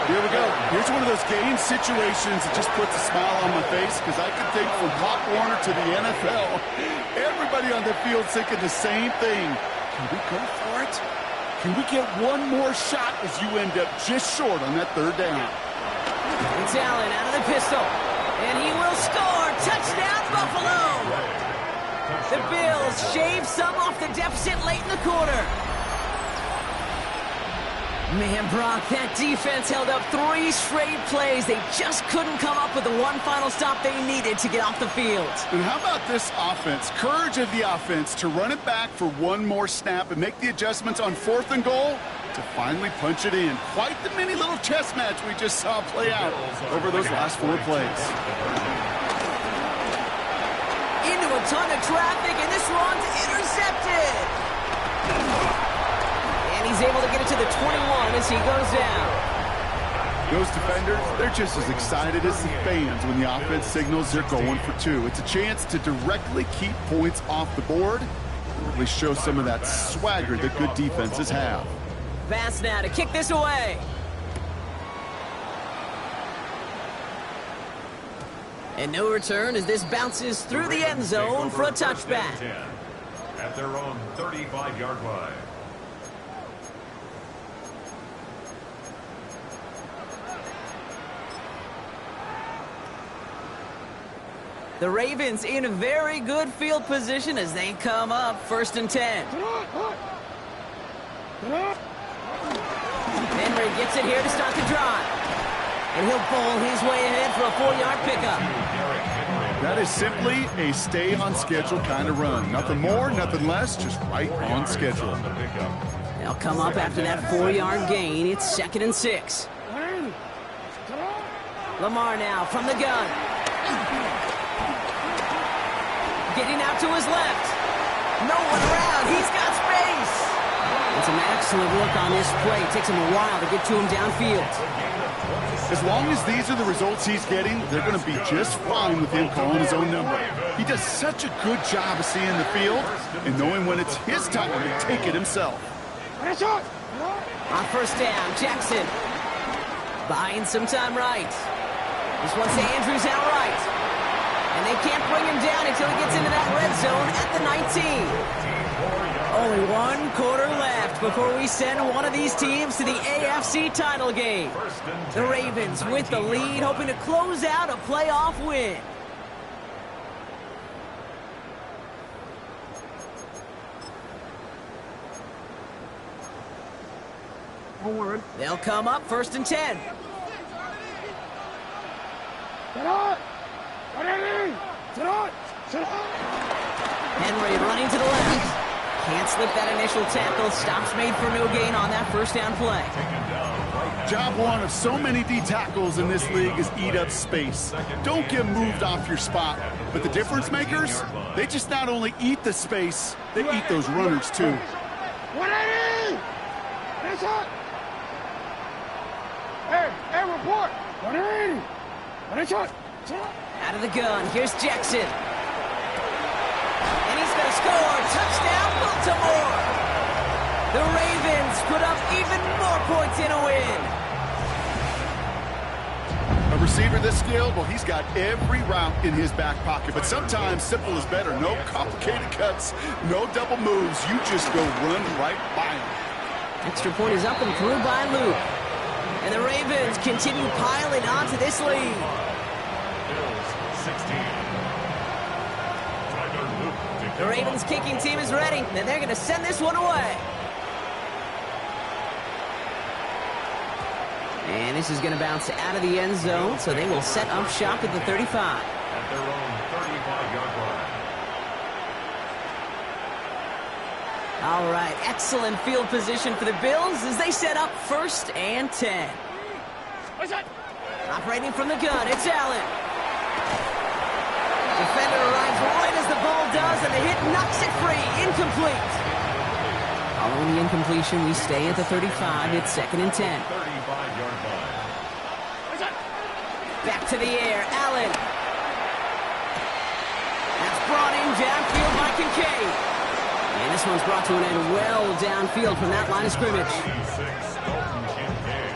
Here we go. Here's one of those game situations that just puts a smile on my face, because I can think from Pop Warner to the NFL, everybody on the field thinking the same thing. Can we go for it? Can we get one more shot as you end up just short on that 3rd down? It's Allen out of the pistol. And he will score. Touchdown, Buffalo. The Bills shave some off the deficit late in the quarter. Man, Brock, that defense held up 3 straight plays. They just couldn't come up with the one final stop they needed to get off the field. And how about this offense? Courage of the offense to run it back for one more snap and make the adjustments on 4th and goal to finally punch it in. Quite the mini little chess match we just saw play out over those last 4 plays. Into a ton of traffic, and this one's intercepted. He's able to get it to the 21 as he goes down. Those defenders, they're just as excited as the fans when the offense signals they're going for 2. It's a chance to directly keep points off the board and really show some of that swagger that good defenses have. Pass now to kick this away. And no return as this bounces through the end zone for a touchback. At their own 35-yard line. The Ravens in a very good field position as they come up 1st and 10. Henry gets it here to start the drive. And he'll bowl his way ahead for a 4-yard pickup. That is simply a stay-on-schedule kind of run. Nothing more, nothing less, just right on schedule. They'll come up after that 4-yard gain. It's 2nd and 6. Lamar now from the gun. Getting out to his left. No one around. He's got space. It's an excellent look on this play. It takes him a while to get to him downfield. As long as these are the results he's getting, they're going to be just fine with him calling his own number. He does such a good job of seeing the field and knowing when it's his time to take it himself. On first down, Jackson buying some time right. This one's to Andrews out right. And they can't bring him down until he gets into that red zone at the 19. Only 1 quarter left before we send one of these teams to the AFC title game. The Ravens with the lead, hoping to close out a playoff win. They'll come up first and 10. Henry running to the left. Can't slip that initial tackle. Stops made for no gain on that first down play. Job one of so many D tackles in this league is eat up space. Don't get moved off your spot. But the difference makers, they just not only eat the space, they eat those runners too. 180! That's it! Hey, report! 180! That's it! Out of the gun, here's Jackson. And he's going to score. Touchdown, Baltimore! The Ravens put up even more points in a win. A receiver this skilled, well, he's got every route in his back pocket. But sometimes simple is better. No complicated cuts, no double moves. You just go run right by him. Extra point is up and through by Luke. And the Ravens continue piling onto this lead. Bills 16. Driver Luke to The Ravens kicking team is ready, and they're going to send this one away. And this is going to bounce out of the end zone, so they will set up shop at the 35. at their own 35-yard line. All right, excellent field position for the Bills as they set up first and 10. Operating from the gun, it's Allen. Defender arrives right as the ball does, and the hit knocks it free. Incomplete. Following the incompletion, we stay at the 35. It's second and 10. 35-yard line. Back to the air, Allen. That's brought in downfield by Kincaid. And this one's brought to an end well downfield from that line of scrimmage. 86, Dalton Kincaid.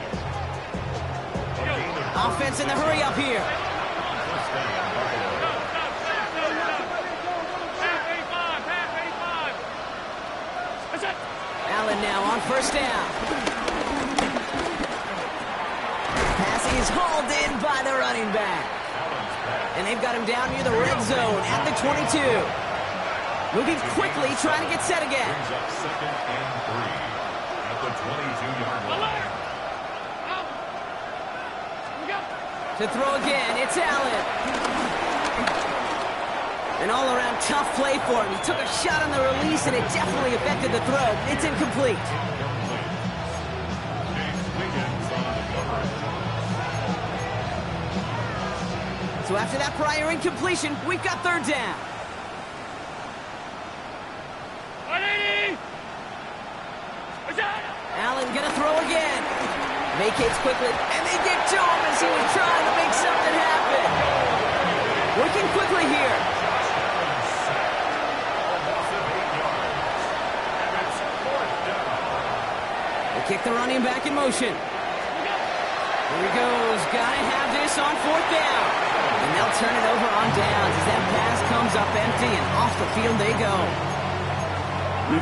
Offense in the hurry up here. First down, Buffalo. Allen now on first down. Pass is hauled in by the running back. And they've got him down near the red zone at the 22. Moving quickly, trying to get set again. Brings up second and 3 at the 22-yard line. To throw again, it's Allen. An all-around tough play for him. He took a shot on the release, and it definitely affected the throw. It's incomplete. Chase Wiggins on the coverage. So after that prior incompletion, we've got third down. Allen gonna throw again. Vacates quickly, and they get to him as he was trying to make something happen. Working quickly here. They kick the running back in motion. Here he goes. Gotta have this on fourth down. And they'll turn it over on downs as that pass comes up empty, and off the field they go.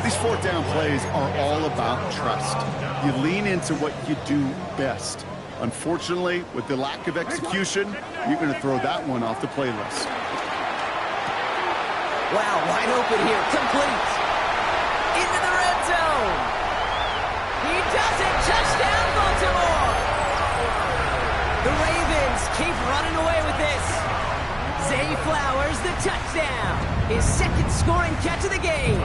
These fourth down plays are all about trust. You lean into what you do best. Unfortunately, with the lack of execution, you're going to throw that one off the playlist. Wow, wide open here. Complete. Into the red zone. He does it. Touchdown, Baltimore. The Ravens keep running away with this. Zay Flowers, the touchdown. His second scoring catch of the game.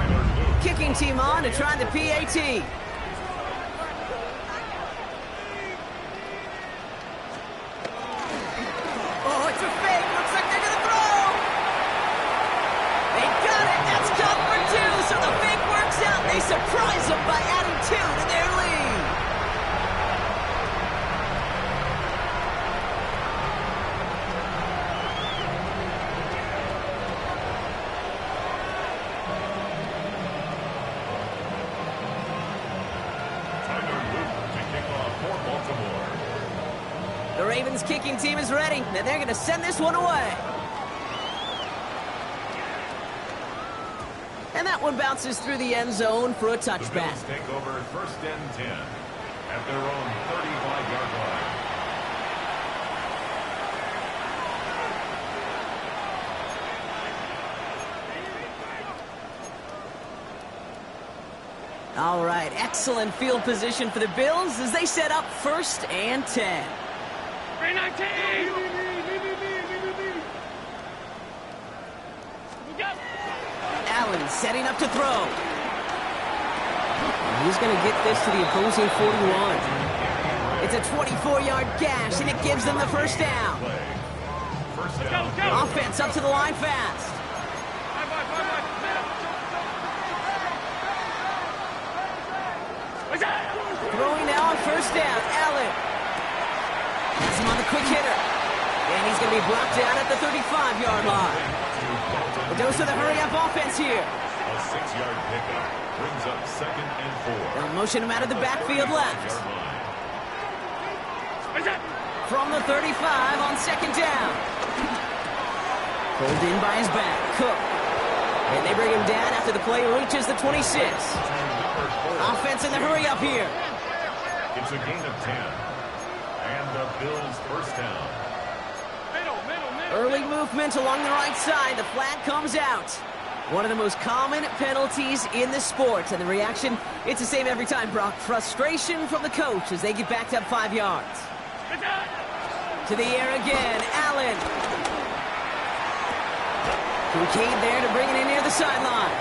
Kicking team on to try the PAT. Oh, it's a fake. Looks like they're going to throw. They got it. That's caught for two. So the fake works out. They surprise them by adding two to their lead. The Ravens kicking team is ready, and they're going to send this one away. And that one bounces through the end zone for a touchback. The Bills take over first and 10 at their own 35-yard line. All right, excellent field position for the Bills as they set up first and 10. 319! Allen setting up to throw. He's going to get this to the opposing 41. It's a 24-yard gash, and it gives them the first down. Offense up to the line fast. Throwing now on first down, Allen. Has him on the quick hitter. And he's going to be blocked down at the 35-yard line. A dose of the hurry-up offense here. A 6-yard pickup brings up second and 4. They'll motion him out of the backfield left. From the 35 on second down. Pulled in by his back, Cook. And they bring him down after the play reaches the 26. Offense in the hurry-up here. It's a gain of 10. And the Bills first down. Early movement along the right side. The flag comes out. One of the most common penalties in the sport. And the reaction, it's the same every time, Brock. Frustration from the coach as they get backed up 5 yards. To the air again, Allen. Kincaid there to bring it in near the sideline.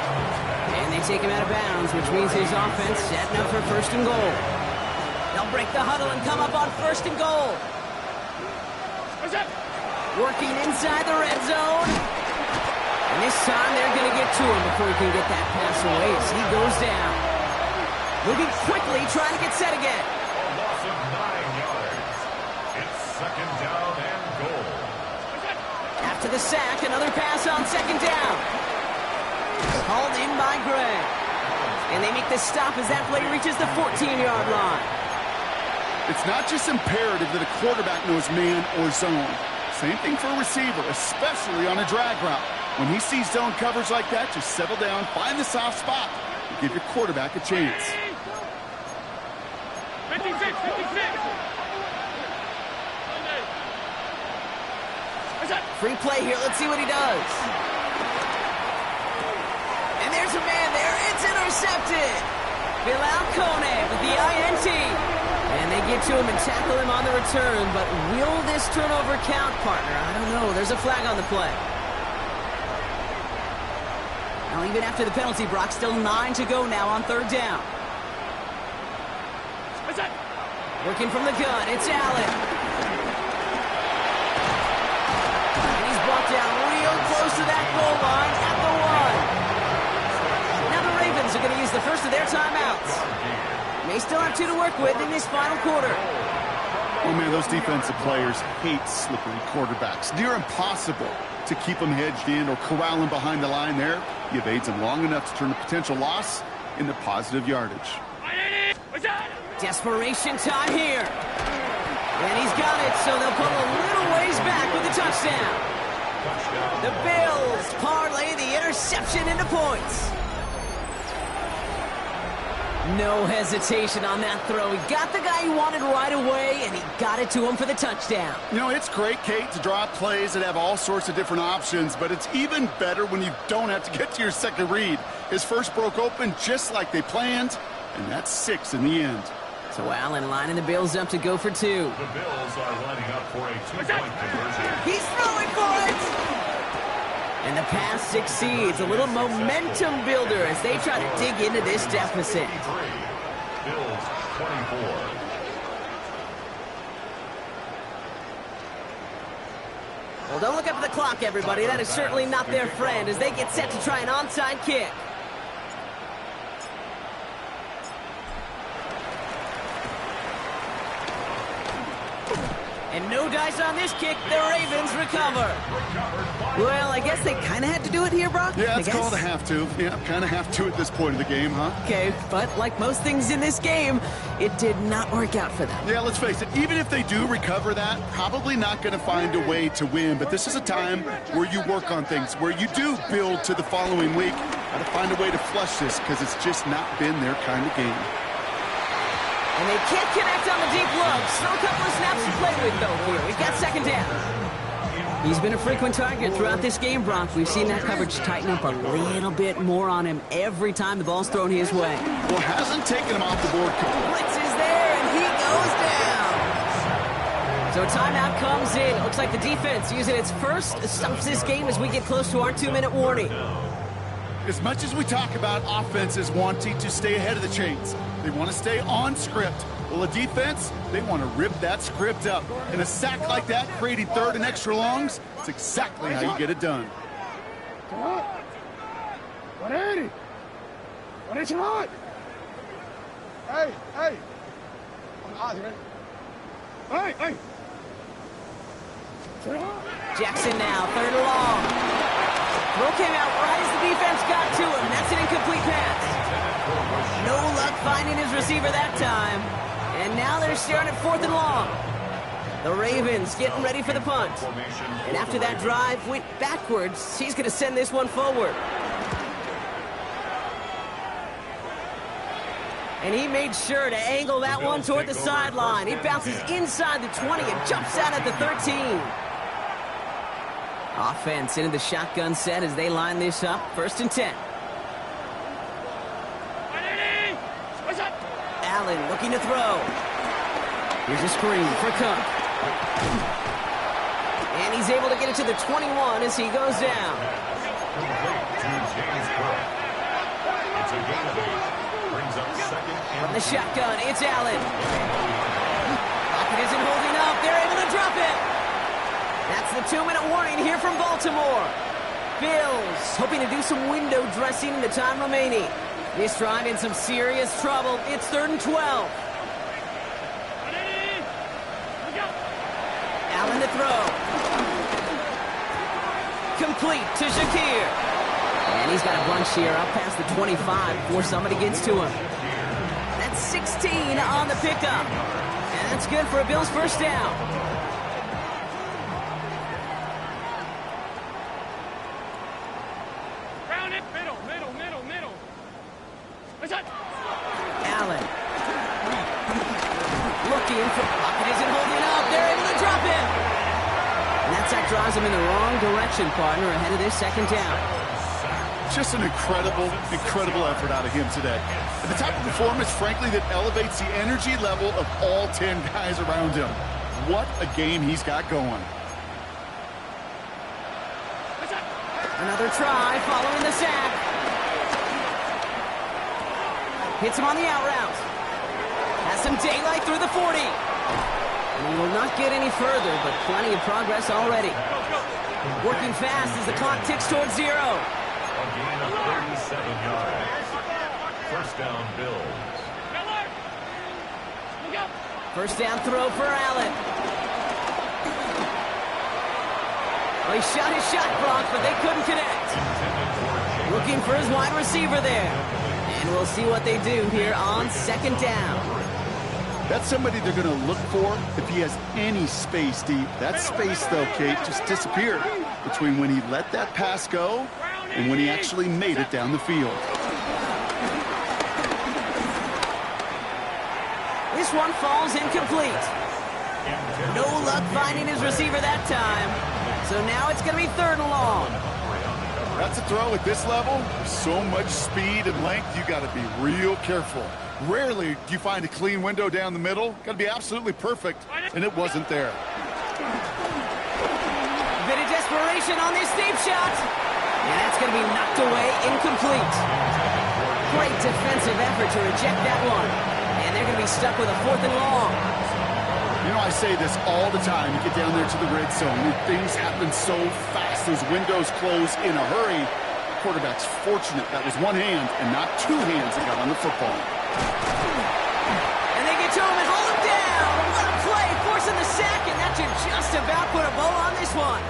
And they take him out of bounds, which means his offense setting up for first and goal. They'll break the huddle and come up on first and goal. Working inside the red zone. And this time they're going to get to him before he can get that pass away as he goes down. Moving quickly, trying to get set again. A loss of 9 yards. It's second down and goal. After the sack, another pass on second down. Called in by Gray. And they make the stop as that play reaches the 14-yard line. It's not just imperative that a quarterback knows man or zone. Same thing for a receiver, especially on a drag route. When he sees zone coverage like that, just settle down, find the soft spot, and give your quarterback a chance. 56! Free play here. Let's see what he does. And there's a man there. It's intercepted. Bilal Kone with the INT. And they get to him and tackle him on the return. But will this turnover count, partner? I don't know. There's a flag on the play. Now, even after the penalty, Brock, still 9 to go now on third down. Working from the gun, it's Allen. And he's brought down real close to that goal line at the 1. Now the Ravens are going to use the first of their timeouts. May still have 2 to work with in this final quarter. Oh, man, those defensive players hate slippery quarterbacks. Near impossible to keep them hedged in or corral them behind the line there. He evades them long enough to turn a potential loss into positive yardage. Desperation time here. And he's got it, so they'll pull a little ways back with the touchdown. The Bills parlay the interception into points. No hesitation on that throw. He got the guy he wanted right away, and he got it to him for the touchdown. You know, it's great, Kate, to draw up plays that have all sorts of different options, but it's even better when you don't have to get to your second read. His first broke open just like they planned, and that's 6 in the end. So Allen lining the Bills up to go for 2. The Bills are lining up for a 2-point conversion. He's throwing for it! And the pass succeeds. A little momentum builder as they try to dig into this deficit. Bills 24. Well, don't look up at the clock, everybody. That is certainly not their friend as they get set to try an onside kick. And no dice on this kick. The Ravens recover. Well, I guess they kind of had to do it here, Brock. Yeah, it's called a have to. Yeah, kind of have to at this point of the game, huh? Okay, but like most things in this game, it did not work out for them. Yeah, let's face it, even if they do recover that, probably not going to find a way to win. But this is a time where you work on things, where you do build to the following week. Got to find a way to flush this because it's just not been their kind of game. And they can't connect on the deep look. Still a couple of snaps to play with, though, here. We've got second down. He's been a frequent target throughout this game, Brock. We've seen that coverage tighten up a little bit more on him every time the ball's thrown his way. Well, hasn't taken him off the board. Blitz is there, and he goes down. So timeout comes in. It looks like the defense using its first stops this game as we get close to our 2-minute warning. As much as we talk about offenses wanting to stay ahead of the chains, they want to stay on script. Well, a defense, they want to rip that script up. And a sack like that, creating third and extra longs, it's exactly how you get it done. What is it? Hey. Hey. Jackson now, third and long. Throw came out right as the defense got to him. That's an incomplete pass. No luck finding his receiver that time. And now they're staring at fourth and long. The Ravens getting ready for the punt. And after that drive went backwards, he's going to send this one forward. And he made sure to angle that one toward the sideline. He bounces inside the 20 and jumps out at the 13. Offense into the shotgun set as they line this up. 1st and 10. Allen looking to throw. Here's a screen for Cook. And he's able to get it to the 21 as he goes down. From the shotgun, it's Allen. Pocket isn't holding up. They're able to drop it. That's the 2-minute warning here from Baltimore. Bills hoping to do some window dressing in the time remaining. This drive in some serious trouble. It's 3rd and 12. Allen to throw. Complete to Shakir. And he's got a bunch here up past the 25 before somebody gets to him. That's 16 on the pickup. And that's good for a Bills first down. Allen. Looking for pocket isn't holding up. They're able to drop it. And that sack drives him in the wrong direction, partner, ahead of this second down. Just an incredible effort out of him today. And the type of performance, frankly, that elevates the energy level of all 10 guys around him. What a game he's got going. Another try following the sack. Hits him on the out route. Has some daylight through the 40. And he will not get any further, but plenty of progress already. Working fast as the clock ticks towards 0. A gain of 37 yards. First down, Bills. First down throw for Allen. Well, he shot his shot, Brock, but they couldn't connect. Looking for his wide receiver there. And we'll see what they do here on 2nd down. That's somebody they're going to look for if he has any space deep. That space, though, Kate, just disappeared between when he let that pass go and when he actually made it down the field. This one falls incomplete. No luck finding his receiver that time. So now it's going to be 3rd and long. That's a throw at this level. So much speed and length, you got to be real careful. Rarely do you find a clean window down the middle. Got to be absolutely perfect, and it wasn't there. Bit of desperation on this deep shot. And that's going to be knocked away, incomplete. Great defensive effort to reject that one. And they're going to be stuck with a 4th and long. You know, I say this all the time. You get down there to the red zone, and things happen so fast. Those windows close in a hurry. The quarterback's fortunate that was one hand and not 2 hands that got on the football. And they get to him and hold him down. What a play, forcing the sack, and that should one.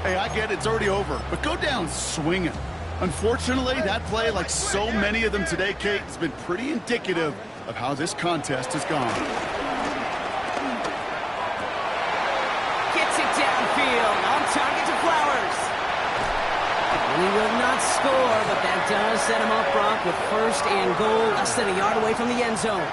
Hey, I get it's already over, but go down swinging. Unfortunately, that play, like so many of them today, Kate, has been pretty indicative of how this contest has gone. Gets it downfield, on target to Flowers. He will not score, but that does set him up, Brock, with first and goal, less than a yard away from the end zone.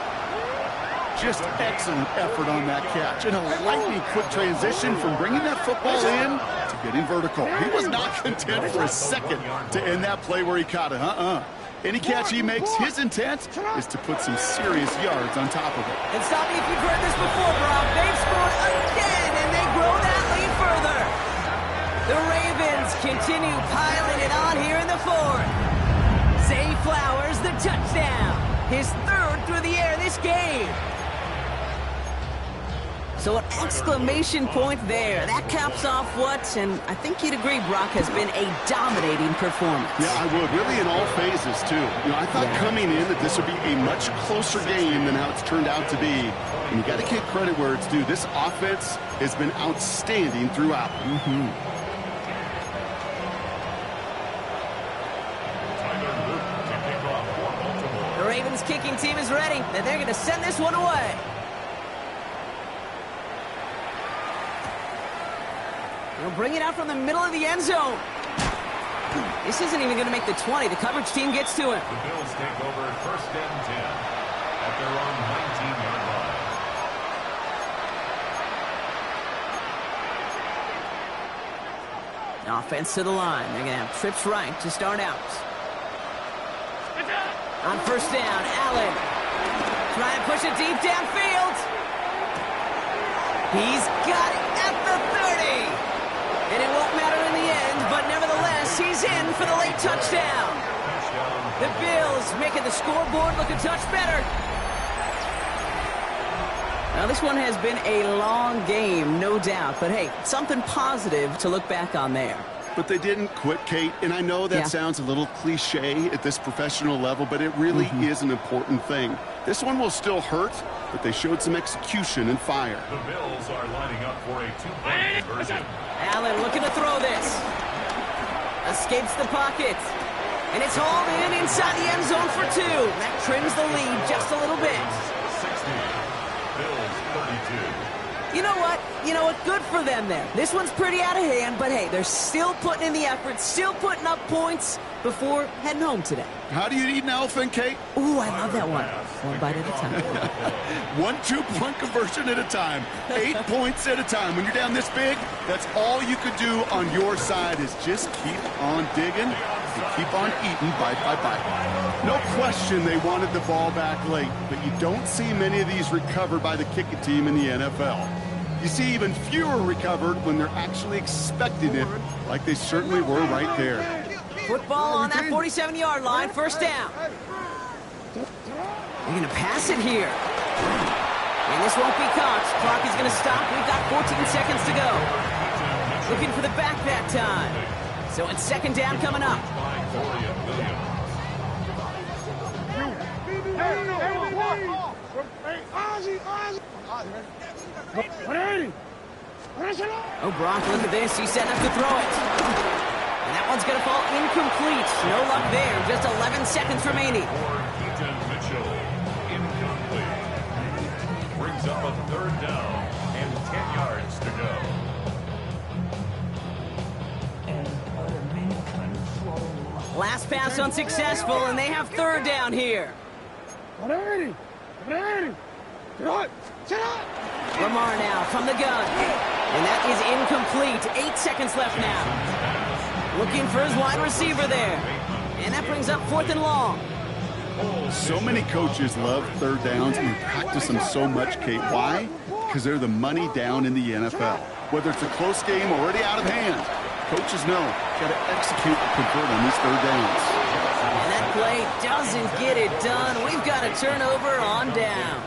Just excellent effort on that catch, and a lightning quick transition from bringing that football in to getting vertical. He was not content for a second to end that play where he caught it. Any catch he makes, his intent is to put some serious yards on top of it. And stop me if you've heard this before, Brock. They've scored again, and they grow that lead further. The Ravens continue piling it on here in the fourth. Zay Flowers, the touchdown. His third through the air this game. So an exclamation point there. That caps off what, and I think you'd agree, Brock, has been a dominating performance. Yeah, I would. Really in all phases, too. You know, I thought coming in that this would be a much closer game than how it's turned out to be. And you got to give credit where it's due. This offense has been outstanding throughout. The Ravens kicking team is ready, and they're going to send this one away. They'll bring it out from the middle of the end zone. This isn't even going to make the 20. The coverage team gets to him. The Bills take over at first and 10 at their own 19-yard line. Offense to the line. They're going to have trips right to start out. On first down, Allen. Trying to push it deep downfield. He's got it at the 30. And it won't matter in the end, but nevertheless, he's in for the late touchdown. The Bills making the scoreboard look a touch better. Now, this one has been a long game, no doubt. But, hey, something positive to look back on there. But they didn't quit, Kate, and I know that sounds a little cliche at this professional level, but it really is an important thing. This one will still hurt, but they showed some execution and fire. The Bills are lining up for a two-point conversion. Allen looking to throw this. Escapes the pocket. And it's hauled in inside the end zone for two. That trims the lead just a little bit. 60. Bills 32. You know what? Good for them then. This one's pretty out of hand, but hey, they're still putting in the effort, still putting up points before heading home today. How do you eat an elephant, Kate? Ooh, I love that one. One bite at a time. 1 2-point conversion at a time. 8 points at a time. When you're down this big, that's all you could do on your side is just keep on digging and keep on eating bite by bite. No question they wanted the ball back late, but you don't see many of these recovered by the kicking team in the NFL. You see even fewer recovered when they're actually expecting it, like they certainly were right there. Football on that 47-yard line, first down. They're going to pass it here. And this won't be caught. Clock is going to stop. We've got 14 seconds to go. Looking for the back that time. So it's second down coming up. Oh, Brock, look at this. He's setting up to throw it. And that one's going to fall incomplete. No luck there. Just 11 seconds remaining. Keaton Mitchell, incomplete. Brings up a third down and 10 yards to go. Last pass unsuccessful, and they have third down here. Lamar now from the gun. And that is incomplete. 8 seconds left now. Looking for his wide receiver there. And that brings up fourth and long. So many coaches love third downs and practice them so much, Kate. Why? Because they're the money down in the NFL. Whether it's a close game or already out of hand, coaches know got to execute and convert on these third downs. And that play doesn't get it done. We've got a turnover on down.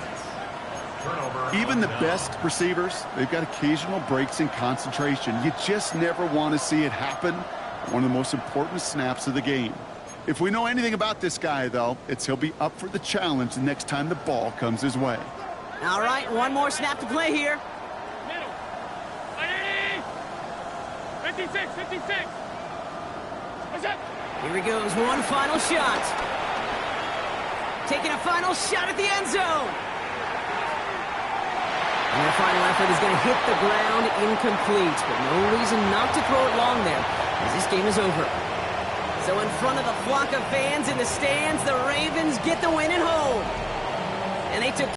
Even the best receivers, they've got occasional breaks in concentration. You just never want to see it happen. One of the most important snaps of the game. If we know anything about this guy, though, it's he'll be up for the challenge the next time the ball comes his way. All right, one more snap to play here. 56, 56. What's up? Here he goes, one final shot. Taking a final shot at the end zone. And their final effort is going to hit the ground incomplete, but no reason not to throw it long there, as this game is over. So in front of the flock of fans in the stands, the Ravens get the win at home. And they took